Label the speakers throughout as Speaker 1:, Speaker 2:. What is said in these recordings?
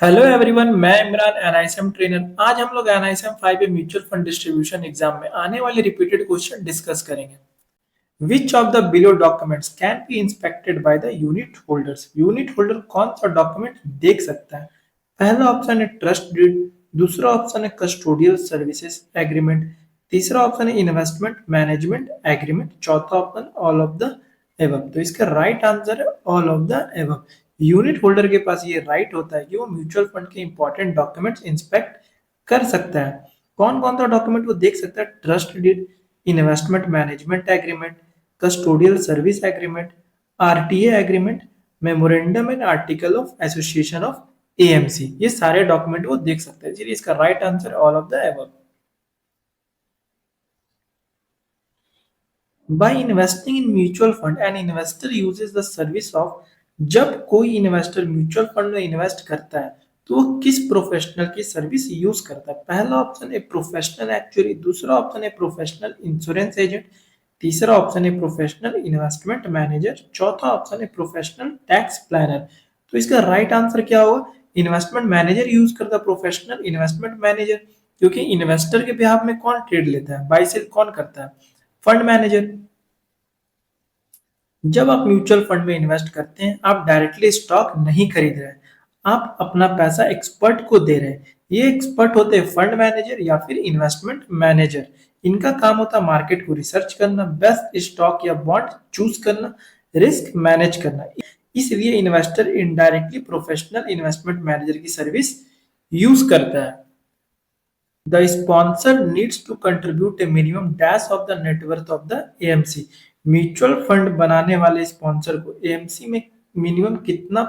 Speaker 1: Hello everyone, मैं Imran NISM trainer. आज हम लोग एनआईएसएम 5 में म्यूचुअल फंड डिस्ट्रीब्यूशन एग्जाम में आने वाले रिपीटेड क्वेश्चन डिस्कस करेंगे। Which of the below documents can be inspected by the unit holders? Unit holder कौन सा डॉक्यूमेंट देख सकता है? पहला ऑप्शन है ट्रस्ट डीड, दूसरा ऑप्शन है कस्टोडियल सर्विसेज एग्रीमेंट, तीसरा ऑप्शन है इन्वेस्टमेंट मैनेजमेंट एग्रीमेंट, चौथा option all of the above. तो इसका राइट आंसर है all of the above. Unit holder के पास ये राइट होता है कि वो म्यूचुअल फंड के इंपॉर्टेंट डॉक्यूमेंट्स इंस्पेक्ट कर सकता है। कौन कौन सा डॉक्यूमेंट वो देख सकता है? Trust deed, investment management agreement, custodial service agreement, RTA agreement, memorandum and article of association of AMC. ये सारे डॉक्यूमेंट वो देख सकते हैं। चलिए, इसका right answer all of the above. By investing in mutual fund an investor uses the service of. जब कोई इन्वेस्टर म्यूचुअल फंड में इन्वेस्ट करता है तो वो किस प्रोफेशनल की सर्विस यूज करता है? पहला ऑप्शन है प्रोफेशनल एक्चुअली, दूसरा ऑप्शन है प्रोफेशनल इंश्योरेंस एजेंट, तीसरा ऑप्शन है प्रोफेशनल इन्वेस्टमेंट मैनेजर, चौथा ऑप्शन है प्रोफेशनल टैक्स प्लानर। तो इसका राइट आंसर क्या होगा? इन्वेस्टमेंट मैनेजर यूज करता है, प्रोफेशनल इन्वेस्टमेंट मैनेजर। क्योंकि इन्वेस्टर के बिहाफ में कौन ट्रेड लेता है, बाय सेल कौन करता है? Fund manager. जब आप म्यूचुअल फंड में इन्वेस्ट करते हैं, आप डायरेक्टली स्टॉक नहीं खरीद रहे हैं, आप अपना पैसा एक्सपर्ट को दे रहे हैं। ये एक्सपर्ट होते हैं फंड मैनेजर या फिर इन्वेस्टमेंट मैनेजर। इनका काम होता है मार्केट को रिसर्च करना, बेस्ट स्टॉक या बॉन्ड चूज करना, रिस्क मैनेज करना। इसलिए investor indirectly professional investment manager की सर्विस यूज करता है। The sponsor needs to contribute a minimum dash of the net worth of the AMC। Mutual fund बनाने वाले स्पॉन्सर को एएमसी में मिनिमम कितना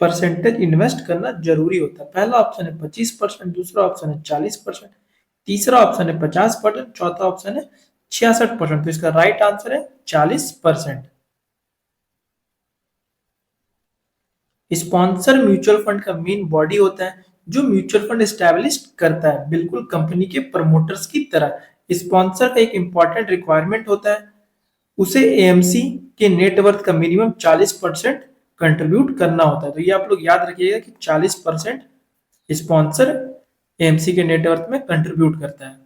Speaker 1: परसेंटेज इन्वेस्ट करना जरूरी होता है? पहला ऑप्शन है 25%, दूसरा ऑप्शन है 40%, तीसरा ऑप्शन है 50%, चौथा ऑप्शन है 66%। तो इसका राइट आंसर है 40%। स्पॉन्सर म्यूचुअल फंड का मेन बॉडी होता है जो म्यूचुअल फंड एस्टेब्लिश करता है, बिल्कुल कंपनी के प्रमोटर्स की तरह। स्पॉन्सर का एक इंपॉर्टेंट रिक्वायरमेंट होता है, उसे एएमसी के नेटवर्थ का मिनिमम 40% कंट्रीब्यूट करना होता है। तो ये आप लोग याद रखिएगा कि 40% स्पॉन्सर एएमसी के नेटवर्थ में कंट्रीब्यूट करता है।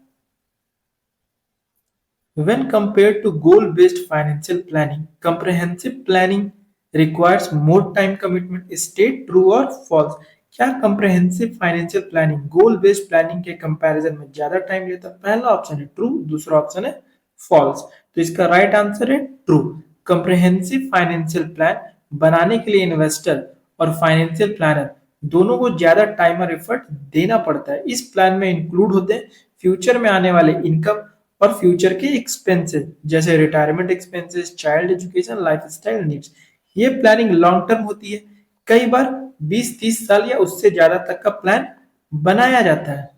Speaker 1: When compared to goal-based financial planning, comprehensive planning requires more time commitment. State true or false? क्या comprehensive financial planning goal-based planning के कंपैरिजन में ज्यादा टाइम लेता है? पहला ऑप्शन है ट्रू, दूसरा ऑप्शन है फॉल्स। तो इसका राइट आंसर है ट्रू। कंप्रहेंसिव फाइनेंशियल प्लान बनाने के लिए इन्वेस्टर और फाइनेंशियल प्लानर दोनों को ज्यादा टाइम और एफर्ट देना पड़ता है। इस प्लान में इंक्लूड होते हैं फ्यूचर में आने वाले इनकम और फ्यूचर के एक्सपेंसेस जैसे retirement expenses, child education, lifestyle needs. ये प्लानिंग लॉन्ग टर्म होती है, कई बार 20-30 साल या उससे ज्यादा तक का प्लान बनाया जाता है।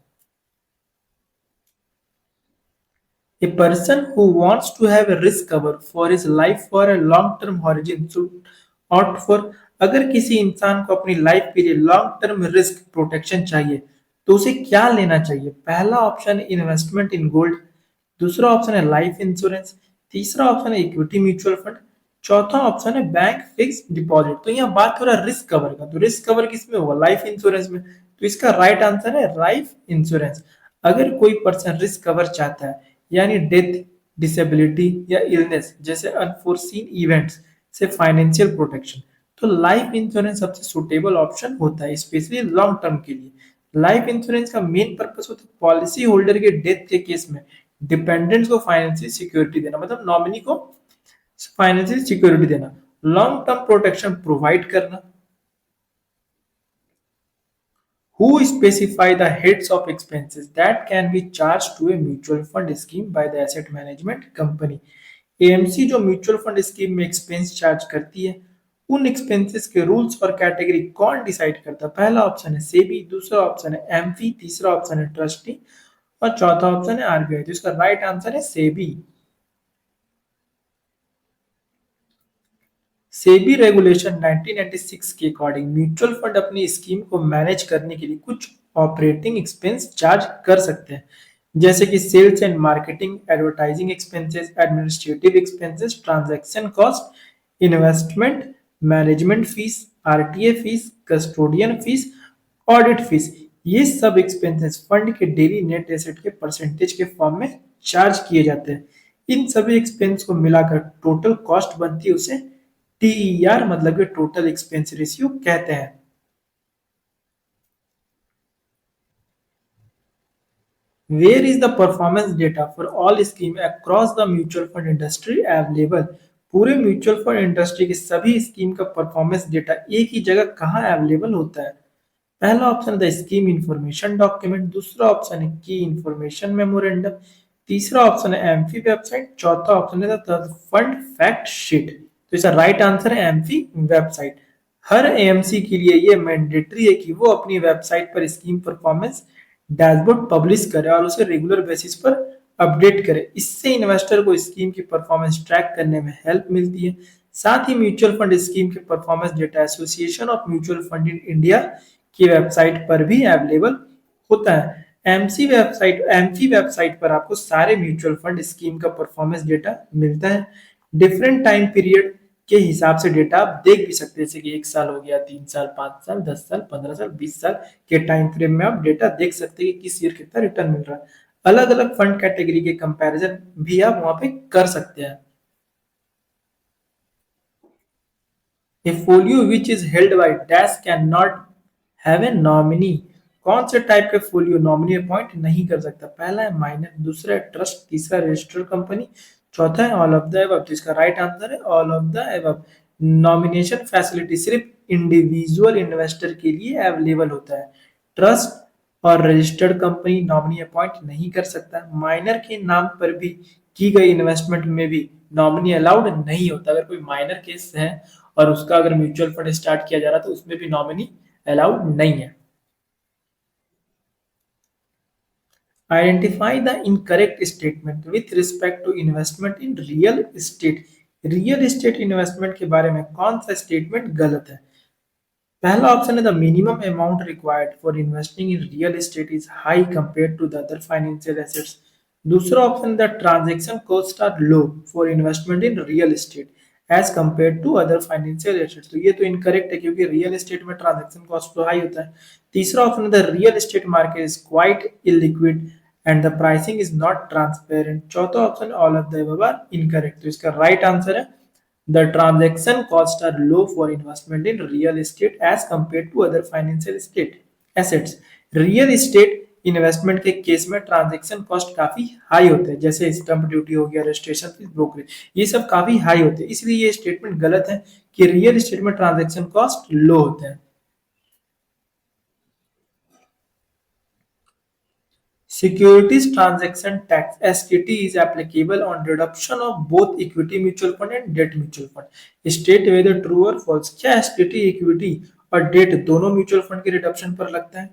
Speaker 1: A person who wants to have a risk cover for his life for a long term horizon should opt for। अगर किसी इंसान को अपनी लाइफ के लिए लॉन्ग टर्म रिस्क प्रोटेक्शन चाहिए तो उसे क्या लेना चाहिए? पहला ऑप्शन है इन्वेस्टमेंट इन गोल्ड, दूसरा ऑप्शन है लाइफ इंश्योरेंस, तीसरा ऑप्शन है इक्विटी म्यूचुअल फंड, चौथा ऑप्शन है बैंक फिक्स डिपॉजिट। तो यहाँ बात हो रहा है रिस्क कवर का, तो रिस्क कवर किस में होगा? लाइफ इंश्योरेंस में। तो इसका राइट आंसर है लाइफ इंश्योरेंस। अगर कोई पर्सन रिस्क कवर चाहता है यानी डेथ, डिसेबिलिटी या इलनेस जैसे अनफोर्सीन इवेंट्स से फाइनेंशियल प्रोटेक्शन, तो लाइफ इंश्योरेंस सबसे सुटेबल ऑप्शन होता है, स्पेशली लॉन्ग टर्म के लिए। लाइफ इंश्योरेंस का मेन पर्पस होता है पॉलिसी होल्डर के डेथ के केस में डिपेंडेंट्स को फाइनेंशियल सिक्योरिटी देना, मतलब नॉमिनी को फाइनेंशियल सिक्योरिटी देना, लॉन्ग टर्म प्रोटेक्शन प्रोवाइड करना। Who specify the heads of expenses that can be charged to a mutual fund scheme by the asset management company? AMC जो mutual fund scheme में expense charge करती है, उन expenses के rules और category कौन decide करता है? पहला ऑप्शन है सेबी, दूसरा ऑप्शन है एमफी, तीसरा ऑप्शन है ट्रस्टी और चौथा ऑप्शन है आरबीआई। तो इसका राइट आंसर है सेबी। सेबी रेगुलेशन 1996 के अकॉर्डिंग म्यूचुअल फंड अपनी स्कीम को मैनेज करने के लिए कुछ ऑपरेटिंग एक्सपेंस चार्ज कर सकते हैं, जैसे कि sales and marketing, advertising expenses, administrative expenses, transaction cost, investment management fees, RTA fees, custodian fees audit fees, ये सब एक्सपेंसेस फंड के डेली नेट एसेट के परसेंटेज के फॉर्म में चार्ज किए जाते हैं। इन सभी एक्सपेंस को मिलाकर टोटल कॉस्ट बनती है, उसे टीईआर मतलब कि टोटल एक्सपेंस रेशियो कहते हैं। Where is the performance data for all scheme across the mutual fund industry available? पूरे म्यूचुअल फंड इंडस्ट्री के सभी स्कीम का परफॉर्मेंस डेटा एक ही जगह कहाँ अवेलेबल होता है? पहला ऑप्शन है द स्कीम इंफॉर्मेशन डॉक्यूमेंट, दूसरा ऑप्शन है की इंफॉर्मेशन मेमोरेंडम, तीसरा ऑप्शन है एम्फी वेबसाइट, चौथा ऑप्शन है द फंड फैक्ट शीट। तो इसका राइट आंसर है एम्फी वेबसाइट। हर एएमसी के लिए ये मैंडेटरी है कि वो अपनी वेबसाइट पर स्कीम परफॉर्मेंस डैशबोर्ड पब्लिश करे और उसे रेगुलर बेसिस पर अपडेट करे। इससे इन्वेस्टर को स्कीम की परफॉर्मेंस ट्रैक करने में हेल्प मिलती है। साथ ही म्यूचुअल फंड स्कीम के performance data association of mutual fund in India की वेबसाइट पर भी अवेलेबल होता है। एमफी वेबसाइट पर आपको सारे म्यूचुअल फंड स्कीम का परफॉर्मेंस डेटा मिलता है। डिफरेंट टाइम पीरियड के हिसाब से डेटा आप देख भी सकते हैं, जैसे कि 1 साल हो गया, 3 साल, 5 साल, 10 साल, 15 साल, 20 साल के टाइम फ्रेम में आप डेटा देख सकते हैं कि किस ईयर कितना रिटर्न मिल रहा है। अलग अलग फंड कैटेगरी के कंपैरिजन भी आप वहां पे कर सकते हैं। A folio which is held by dash cannot have a nominee। कौन से टाइप के फोलियो नॉमिनी अपॉइंट नहीं कर सकता? पहला है माइनर, दूसरा है ट्रस्ट, तीसरा रजिस्टर्ड कंपनी, चौथा है ऑल ऑफ द अबव। तो इसका राइट आंसर है all of the above. Nomination facility सिर्फ इंडिविजुअल इन्वेस्टर के लिए अवेलेबल होता है। ट्रस्ट और रजिस्टर्ड कंपनी नॉमिनी अपॉइंट नहीं कर सकता। माइनर के नाम पर भी की गई इन्वेस्टमेंट में भी नॉमिनी अलाउड नहीं होता। अगर कोई माइनर केस है और उसका अगर म्यूचुअल फंड स्टार्ट किया जा रहा है तो उसमें भी नॉमिनी अलाउड नहीं है। Identify the incorrect statement with respect to investment in real estate. Real estate investment के बारे में कौन सा स्टेटमेंट गलत है? पहला ऑप्शन है the minimum amount required for investing in real estate is high compare to the other financial assets. दूसरा option the transaction cost are low for investment in real estate as compare to other financial assets. तो ये तो incorrect है क्योंकि real estate में transaction cost तो high होता है। तीसरा ऑप्शन है the real estate market is quite illiquid and the pricing is not transparent. चौथा option all of the above are incorrect. तो इसका राइट आंसर है the transaction costs are low for investment in real estate as compared to other financial estate assets। Real estate investment के case में transaction cost काफी high होते हैं, जैसे stamp duty हो गया, रजिस्ट्रेशन फीस, ब्रोकरेज, ये सब काफी हाई होते हैं। इसलिए ये स्टेटमेंट गलत है कि रियल एस्टेट में ट्रांजैक्शन कॉस्ट लो होते हैं। Securities Transaction Tax (STT) is applicable on reduction of both equity mutual fund and debt mutual fund। State whether true or false। क्या STT इक्विटी और डेट दोनों mutual fund के reduction पर लगता है?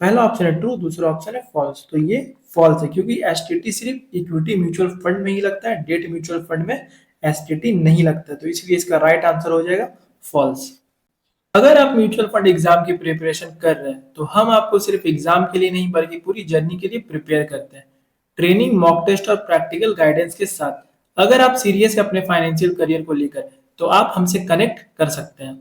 Speaker 1: पहला ऑप्शन है ट्रू, दूसरा ऑप्शन है फॉल्स। तो ये फॉल्स है क्योंकि एसटीटी सिर्फ इक्विटी म्यूचुअल फंड में ही लगता है, डेट म्यूचुअल फंड में एसटीटी नहीं लगता। तो इसलिए इसका राइट आंसर हो जाएगा फॉल्स। अगर आप म्यूचुअल फंड एग्जाम की प्रिपरेशन कर रहे हैं तो हम आपको सिर्फ एग्जाम के लिए नहीं बल्कि पूरी जर्नी के लिए प्रिपेयर करते हैं, ट्रेनिंग, मॉक टेस्ट और प्रैक्टिकल गाइडेंस के साथ। अगर आप सीरियस है अपने फाइनेंशियल करियर को लेकर तो आप हमसे कनेक्ट कर सकते हैं।